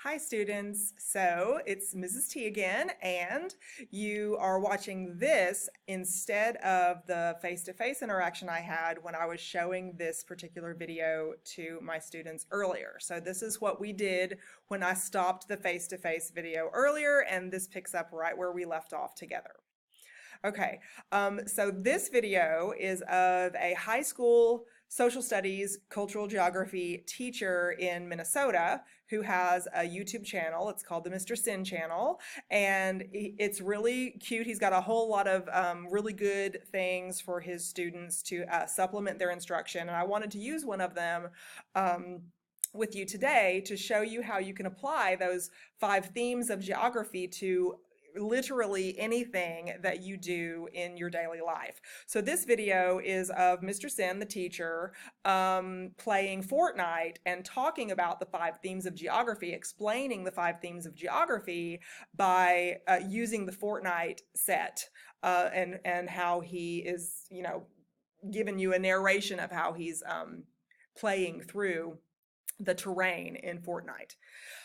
Hi students, so it's Mrs. T again, and you are watching this instead of the face-to-face interaction I had when I was showing this particular video to my students earlier. So this is what we did when I stopped the face-to-face video earlier, and this picks up right where we left off together. Okay, so this video is of a high school social studies, cultural geography teacher in Minnesota who has a YouTube channel. It's called the Mr. Sin channel, and it's really cute. He's got a whole lot of really good things for his students to supplement their instruction, and I wanted to use one of them with you today to show you how you can apply those 5 themes of geography to literally anything that you do in your daily life. So this video is of Mr. Sin, the teacher, playing Fortnite and talking about the 5 themes of geography, explaining the 5 themes of geography by using the Fortnite set and how he is, giving you a narration of how he's playing through the terrain in Fortnite.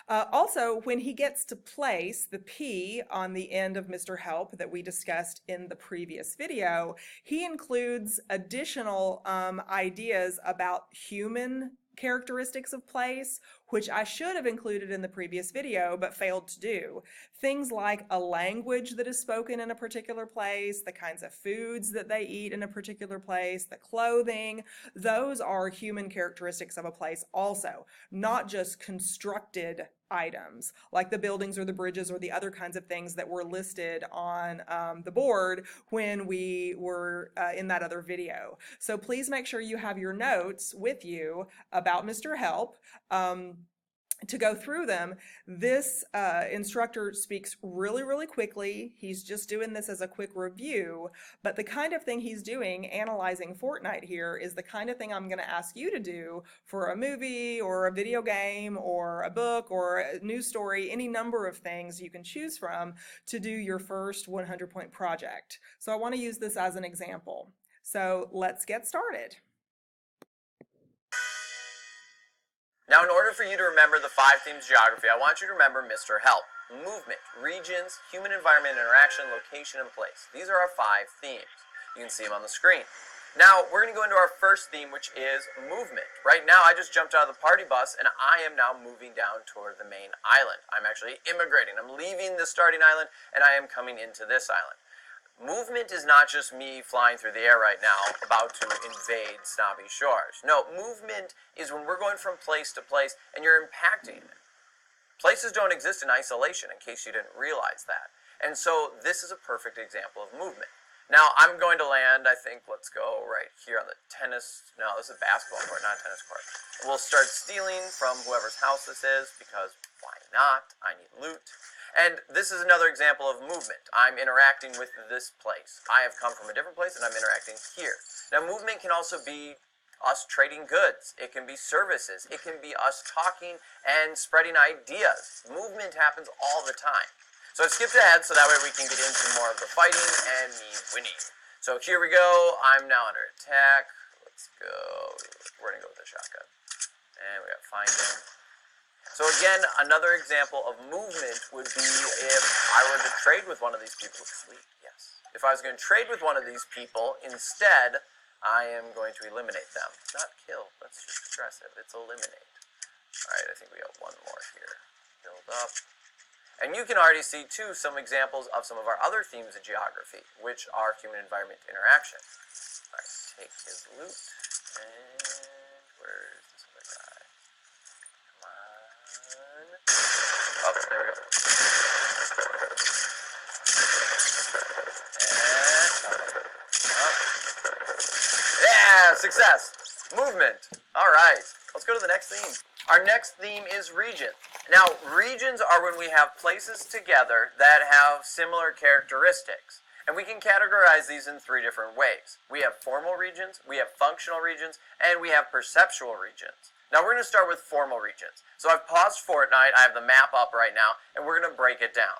Also, when he gets to place the P on the end of Mr. Help that we discussed in the previous video, he includes additional ideas about human characteristics of place, which I should have included in the previous video but failed to do. Things like a language that is spoken in a particular place, the kinds of foods that they eat in a particular place, the clothing, those are human characteristics of a place also, not just constructed items like the buildings or the bridges or the other kinds of things that were listed on the board when we were in that other video. So please make sure you have your notes with you about Mr. Help. To go through them. This instructor speaks really, really quickly. He's just doing this as a quick review, but the kind of thing he's doing, analyzing Fortnite here, is the kind of thing I'm going to ask you to do for a movie or a video game or a book or a news story, any number of things you can choose from to do your first 100-point project. So I want to use this as an example. So let's get started. Now, in order for you to remember the 5 themes of geography, I want you to remember Mr. Help. Movement, regions, human environment interaction, location, and place. These are our 5 themes. You can see them on the screen. Now, we're going to go into our first theme, which is movement. Right now, I just jumped out of the party bus, and I am now moving down toward the main island. I'm actually immigrating. I'm leaving the starting island, and I am coming into this island. Movement is not just me flying through the air right now, about to invade Snobby Shores. No, movement is when we're going from place to place and you're impacting it. Places don't exist in isolation, in case you didn't realize that. And so this is a perfect example of movement. Now, I'm going to land, I think, let's go right here on the tennis, no, this is a basketball court, not a tennis court. We'll start stealing from whoever's house this is, because why not? I need loot. And this is another example of movement. I'm interacting with this place. I have come from a different place and I'm interacting here. Now, movement can also be us trading goods. It can be services. It can be us talking and spreading ideas. Movement happens all the time. So I skipped ahead so that way we can get into more of the fighting and me winning. So here we go. I'm now under attack. Let's go. We're going to go with the shotgun. And we got find him. So again, another example of movement would be if I were to trade with one of these people. Sweet, yes. If I was going to trade with one of these people, instead, I am going to eliminate them. Not kill, that's just aggressive. It's eliminate. Alright, I think we got one more here. Build up. And you can already see, too, some examples of some of our other themes of geography, which are human-environment interaction. Alright, take his loot. And where's this other guy? Oh, there we go. And up. Yeah, success. Movement. All right. Let's go to the next theme. Our next theme is region. Now, regions are when we have places together that have similar characteristics. And we can categorize these in 3 different ways. We have formal regions, we have functional regions, and we have perceptual regions. Now we're going to start with formal regions. So I've paused Fortnite, I have the map up right now, and we're going to break it down.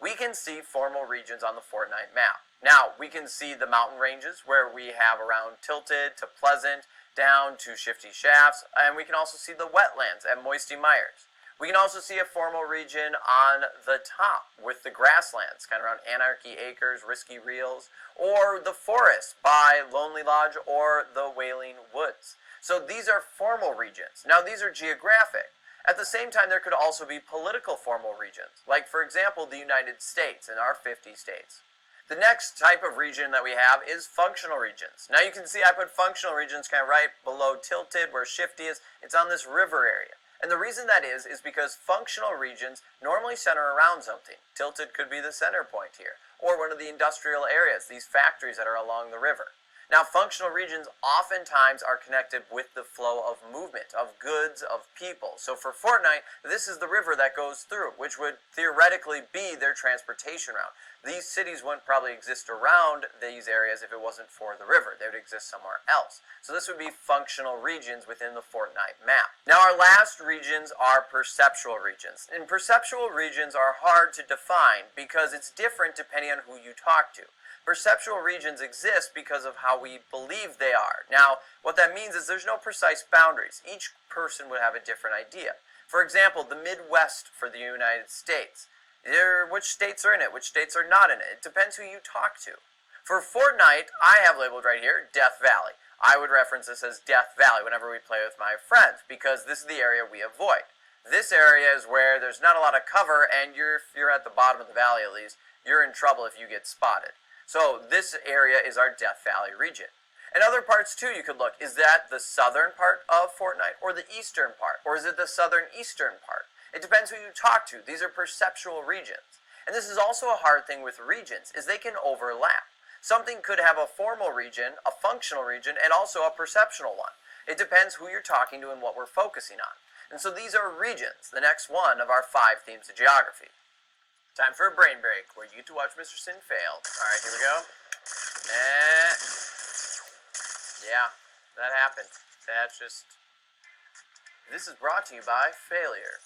We can see formal regions on the Fortnite map. Now, we can see the mountain ranges where we have around Tilted to Pleasant, down to Shifty Shafts, and we can also see the wetlands at Moisty Myers. We can also see a formal region on the top with the grasslands, kind of around Anarchy Acres, Risky Reels, or the forest by Lonely Lodge or the Wailing Woods. So these are formal regions. Now these are geographic. At the same time, there could also be political formal regions, like for example the United States and our 50 states. The next type of region that we have is functional regions. Now you can see I put functional regions kind of right below tilted where Shifty is. It's on this river area. And the reason that is because functional regions normally center around something. Tilted could be the center point here, or one of the industrial areas, these factories that are along the river. Now, functional regions oftentimes are connected with the flow of movement, of goods, of people. So for Fortnite, this is the river that goes through, which would theoretically be their transportation route. These cities wouldn't probably exist around these areas if it wasn't for the river. They would exist somewhere else. So this would be functional regions within the Fortnite map. Now our last regions are perceptual regions. And perceptual regions are hard to define because it's different depending on who you talk to. Perceptual regions exist because of how we believe they are. Now, what that means is there's no precise boundaries. Each person would have a different idea. For example, the Midwest for the United States. Which states are in it? Which states are not in it? It depends who you talk to. For Fortnite, I have labeled right here, Death Valley. I would reference this as Death Valley whenever we play with my friends because this is the area we avoid. This area is where there's not a lot of cover and if you're at the bottom of the valley at least, you're in trouble if you get spotted. So this area is our Death Valley region. And other parts too you could look. Is that the southern part of Fortnite or the eastern part? Or is it the southern eastern part? It depends who you talk to. These are perceptual regions. And this is also a hard thing with regions, is they can overlap. Something could have a formal region, a functional region, and also a perceptual one. It depends who you're talking to and what we're focusing on. And so these are regions, the next one of our 5 themes of geography. Time for a brain break, where you get to watch Mr. Sin fail. Alright, here we go. Yeah, that happened. This is brought to you by failure.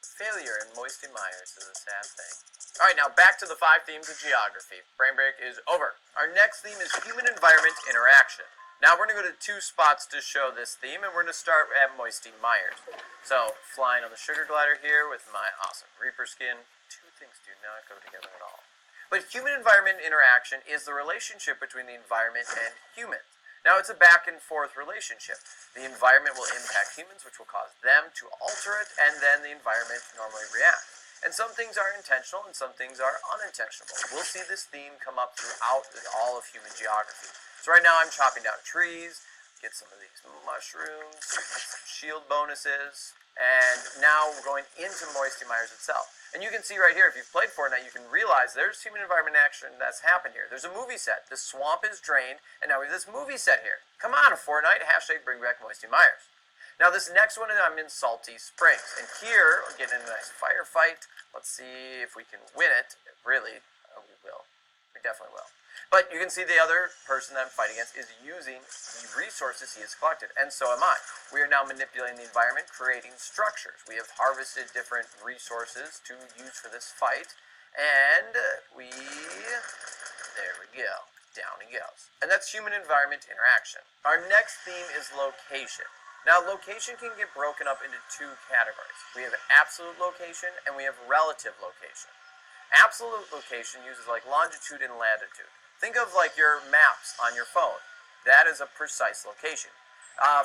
Failure in Moisty Myers is a sad thing. Alright, now back to the 5 themes of geography. Brain break is over. Our next theme is human-environment interaction. Now we're going to go to 2 spots to show this theme, and we're going to start at Moisty Myers. So, flying on the sugar glider here with my awesome Reaper skin. 2 things do not go together at all. But human-environment interaction is the relationship between the environment and humans. Now it's a back and forth relationship. The environment will impact humans, which will cause them to alter it, and then the environment normally reacts. And some things are intentional and some things are unintentional. We'll see this theme come up throughout all of human geography. So right now I'm chopping down trees, get some of these mushrooms, some shield bonuses, and now we're going into Moisty Myers itself. And you can see right here, if you've played Fortnite, you can realize there's human environment action that's happened here. There's a movie set. This swamp is drained, and now we have this movie set here. Come on, Fortnite, hashtag bring back Moisty Myers. Now this next one, I'm in Salty Springs. And here, we're getting a nice firefight. Let's see if we can win it. Really, we will. We definitely will. But you can see the other person that I'm fighting against is using the resources he has collected, and so am I. We are now manipulating the environment, creating structures. We have harvested different resources to use for this fight, and there we go. Down he goes. And that's human-environment interaction. Our next theme is location. Now, location can get broken up into 2 categories. We have absolute location, and we have relative location. Absolute location uses like longitude and latitude. Think of like your maps on your phone. That is a precise location.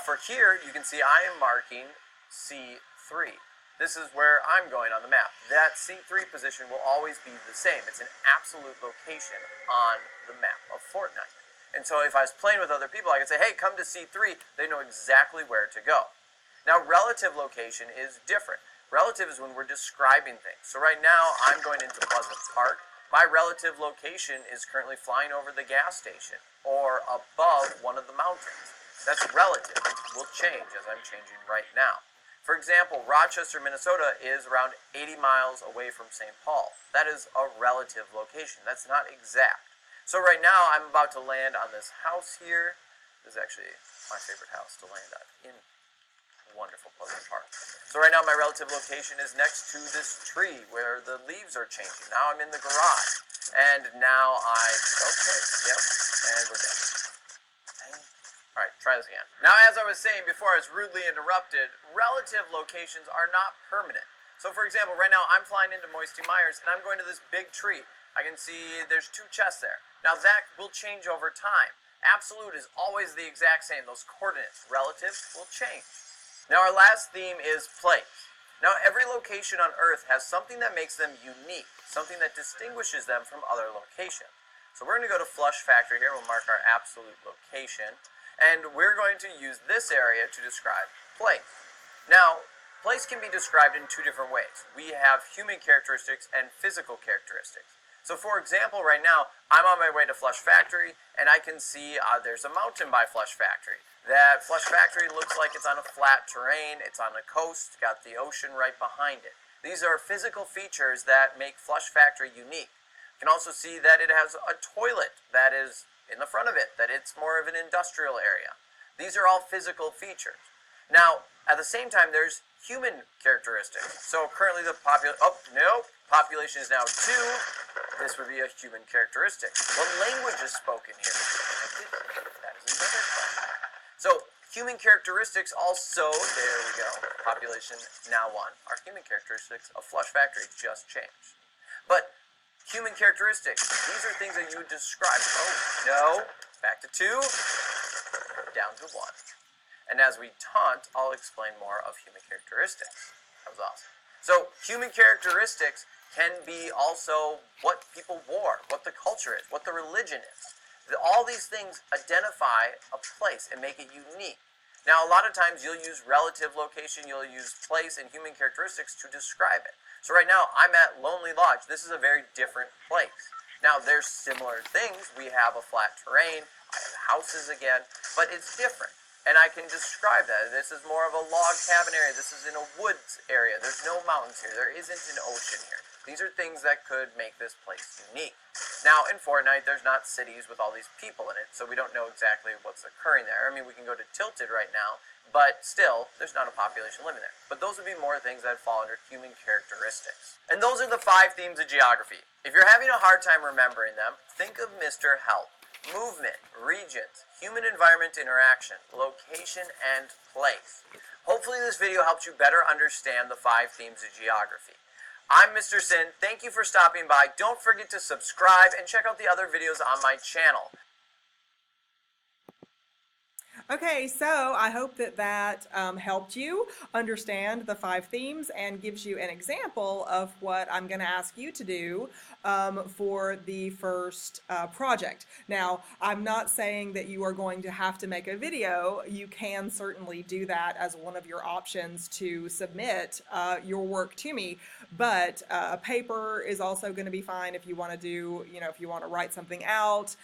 For here, you can see I am marking C3. This is where I'm going on the map. That C3 position will always be the same. It's an absolute location on the map of Fortnite. And so if I was playing with other people, I could say, hey, come to C3. They know exactly where to go. Now, relative location is different. Relative is when we're describing things. So right now, I'm going into Pleasant Park. My relative location is currently flying over the gas station or above one of the mountains. That's relative. It will change as I'm changing right now. For example, Rochester, Minnesota is around 80 miles away from St. Paul. That is a relative location. That's not exact. So right now, I'm about to land on this house here. This is actually my favorite house to land on in wonderful Pleasant Park. So right now my relative location is next to this tree where the leaves are changing. Now I'm in the garage. And now and we're done. Alright, try this again. Now as I was saying before I was rudely interrupted, relative locations are not permanent. So for example, right now I'm flying into Moisty Myers and I'm going to this big tree. I can see there's 2 chests there. Now that will change over time. Absolute is always the exact same. Those coordinates, relative, will change. Now our last theme is place. Now every location on Earth has something that makes them unique, something that distinguishes them from other locations. So we're going to go to Flush Factory here. We'll mark our absolute location. And we're going to use this area to describe place. Now, place can be described in 2 different ways. We have human characteristics and physical characteristics. So for example, right now, I'm on my way to Flush Factory, and I can see there's a mountain by Flush Factory. That Flush Factory looks like it's on a flat terrain, it's on a coast, got the ocean right behind it. These are physical features that make Flush Factory unique. You can also see that it has a toilet that is in the front of it, that it's more of an industrial area. These are all physical features. Now, at the same time, there's human characteristics. So currently the population is now 2. This would be a human characteristic. What language is spoken here? That is another question. So human characteristics also, there we go, population now 1. Our human characteristics of Flush Factory just changed. But human characteristics, these are things that you would describe. Oh, no, back to 2, down to 1. And as we taunt, I'll explain more of human characteristics. That was awesome. So human characteristics can be also what people wore, what the culture is, what the religion is. All these things identify a place and make it unique. Now, a lot of times you'll use relative location, you'll use place and human characteristics to describe it. So right now, I'm at Lonely Lodge. This is a very different place. Now, there's similar things. We have a flat terrain, I have houses again, but it's different. And I can describe that. This is more of a log cabin area. This is in a woods area. There's no mountains here. There isn't an ocean here. These are things that could make this place unique. Now, in Fortnite, there's not cities with all these people in it, so we don't know exactly what's occurring there. I mean, we can go to Tilted right now, but still, there's not a population living there. But those would be more things that fall under human characteristics. And those are the 5 themes of geography. If you're having a hard time remembering them, think of Mr. Help. Movement, regions, human environment interaction, location, and place. Hopefully this video helps you better understand the 5 themes of geography. I'm Mr. Sin. Thank you for stopping by. Don't forget to subscribe and check out the other videos on my channel. Okay, so I hope that helped you understand the 5 themes and gives you an example of what I'm going to ask you to do for the first project. Now, I'm not saying that you are going to have to make a video. You can certainly do that as one of your options to submit your work to me, but a paper is also going to be fine if you want to do, if you want to write something out.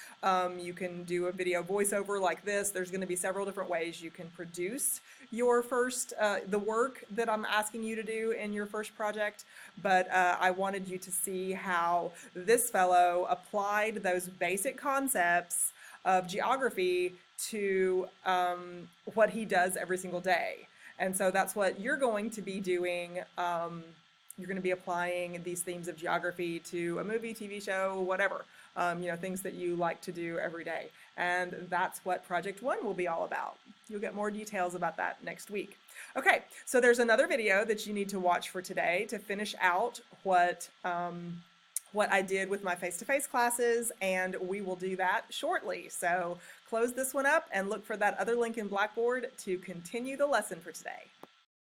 You can do a video voiceover like this. There's going to be several different ways you can produce your first, the work that I'm asking you to do in your first project, but I wanted you to see how this fellow applied those basic concepts of geography to what he does every single day. And so that's what you're going to be doing. You're going to be applying these themes of geography to a movie, TV show, whatever. Things that you like to do every day. And that's what Project 1 will be all about. You'll get more details about that next week. Okay, so there's another video that you need to watch for today to finish out what I did with my face-to-face classes, and we will do that shortly. So close this one up and look for that other link in Blackboard to continue the lesson for today.